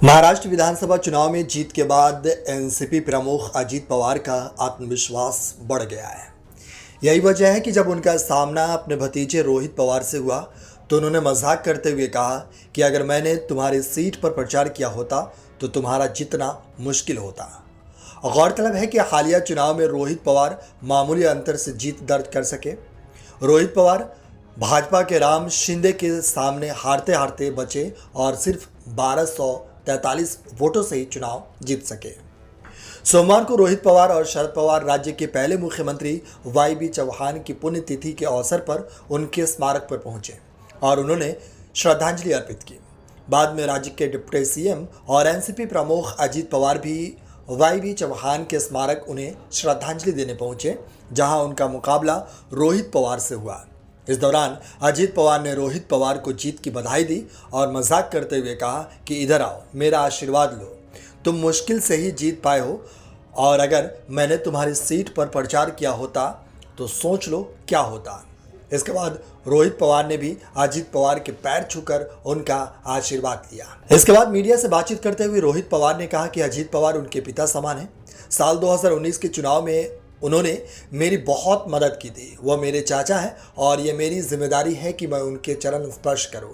महाराष्ट्र विधानसभा चुनाव में जीत के बाद एनसीपी प्रमुख अजीत पवार का आत्मविश्वास बढ़ गया है। यही वजह है कि जब उनका सामना अपने भतीजे रोहित पवार से हुआ तो उन्होंने मजाक करते हुए कहा कि अगर मैंने तुम्हारी सीट पर प्रचार किया होता तो तुम्हारा जीतना मुश्किल होता। गौरतलब है कि हालिया चुनाव में रोहित पवार मामूली अंतर से जीत दर्ज कर सके। रोहित पवार भाजपा के राम शिंदे के सामने हारते हारते बचे और सिर्फ 1243 वोटों से ही चुनाव जीत सके। सोमवार को रोहित पवार और शरद पवार राज्य के पहले मुख्यमंत्री वाई चौहान की पुण्यतिथि के अवसर पर उनके स्मारक पर पहुंचे और उन्होंने श्रद्धांजलि अर्पित की। बाद में राज्य के डिप्टी सीएम और एनसीपी प्रमुख अजीत पवार भी वाई चौहान के स्मारक उन्हें श्रद्धांजलि देने पहुंचे, जहां उनका मुकाबला रोहित पवार से हुआ। इस दौरान अजीत पवार ने रोहित पवार को जीत की बधाई दी और मजाक करते हुए कहा कि इधर आओ, मेरा आशीर्वाद लो, तुम मुश्किल से ही जीत पाए हो और अगर मैंने तुम्हारी सीट पर प्रचार किया होता तो सोच लो क्या होता। इसके बाद रोहित पवार ने भी अजीत पवार के पैर छूकर उनका आशीर्वाद लिया। इसके बाद मीडिया से बातचीत करते हुए रोहित पवार ने कहा कि अजीत पवार उनके पिता समान है। साल 2019 के चुनाव में उन्होंने मेरी बहुत मदद की थी। वह मेरे चाचा हैं और ये मेरी जिम्मेदारी है कि मैं उनके चरण स्पर्श करूं।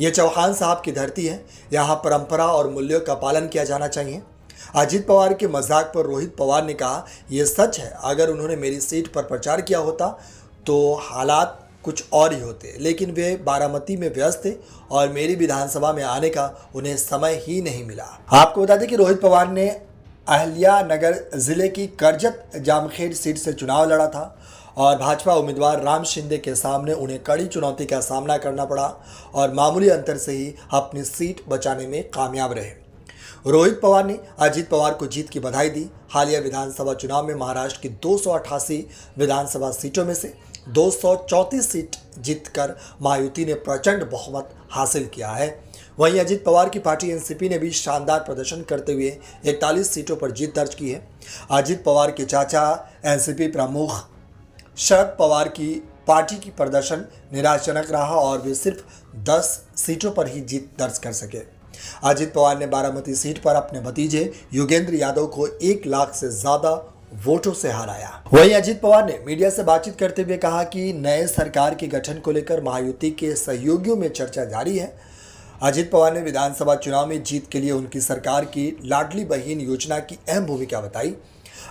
ये चौहान साहब की धरती है, यहाँ परंपरा और मूल्यों का पालन किया जाना चाहिए। अजीत पवार के मजाक पर रोहित पवार ने कहा, यह सच है, अगर उन्होंने मेरी सीट पर प्रचार किया होता तो हालात कुछ और ही होते, लेकिन वे बारामती में व्यस्त थे और मेरी विधानसभा में आने का उन्हें समय ही नहीं मिला। आपको बता दें कि रोहित पवार ने अहिल्यानगर जिले की करजत जामखेड़ सीट से चुनाव लड़ा था और भाजपा उम्मीदवार राम शिंदे के सामने उन्हें कड़ी चुनौती का सामना करना पड़ा और मामूली अंतर से ही अपनी सीट बचाने में कामयाब रहे। रोहित पवार ने अजीत पवार को जीत की बधाई दी। हालिया विधानसभा चुनाव में महाराष्ट्र की 288 विधानसभा सीटों में से 234 सीट जीतकर महायुति ने प्रचंड बहुमत हासिल किया है। वहीं अजीत पवार की पार्टी एनसीपी ने भी शानदार प्रदर्शन करते हुए 41 सीटों पर जीत दर्ज की है। अजीत पवार के चाचा एनसीपी प्रमुख शरद पवार की पार्टी की प्रदर्शन निराशाजनक रहा और वे सिर्फ 10 सीटों पर ही जीत दर्ज कर सके। अजीत पवार ने बारामती सीट पर अपने भतीजे योगेंद्र यादव को 1 लाख से ज्यादा वोटों से हराया। वहीं अजीत पवार ने मीडिया से बातचीत करते हुए कहा कि नए सरकार के गठन को लेकर महायुति के सहयोगियों में चर्चा जारी है। अजीत पवार ने विधानसभा चुनाव में जीत के लिए उनकी सरकार की लाडली बहन योजना की अहम भूमिका बताई।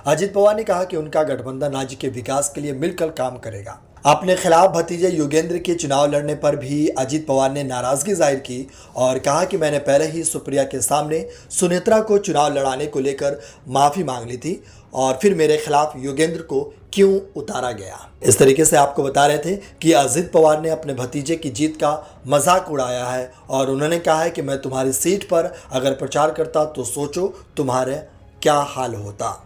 अजीत पवार ने कहा कि उनका गठबंधन राज्य के विकास के लिए मिलकर काम करेगा। अपने खिलाफ भतीजे योगेंद्र के चुनाव लड़ने पर भी अजीत पवार ने नाराजगी जाहिर की और कहा कि मैंने पहले ही सुप्रिया के सामने सुनेत्रा को चुनाव लड़ाने को लेकर माफी मांग ली थी और फिर मेरे खिलाफ योगेंद्र को क्यों उतारा गया। इस तरीके से आपको बता रहे थे कि अजीत पवार ने अपने भतीजे की जीत का मजाक उड़ाया है और उन्होंने कहा है कि मैं तुम्हारी सीट पर अगर प्रचार करता तो सोचो तुम्हारे क्या हाल होता।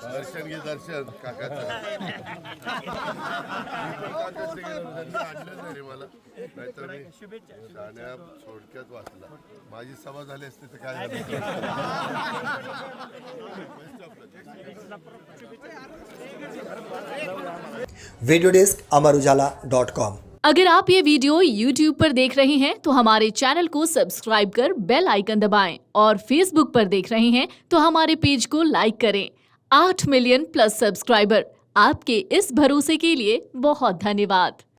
दर्शन घे दर्शन काकाचं आणलं नाही रे मला, नाहीतर मी गाण्या थोडक्यात वाचला, माझी सभा झाली असती तर काय वीडियो डेस्क अमरउजाला.com। अगर आप ये वीडियो YouTube पर देख रहे हैं तो हमारे चैनल को सब्सक्राइब कर बेल आइकन दबाएं और Facebook पर देख रहे हैं तो हमारे पेज को लाइक करें। 8 मिलियन प्लस सब्सक्राइबर, आपके इस भरोसे के लिए बहुत धन्यवाद।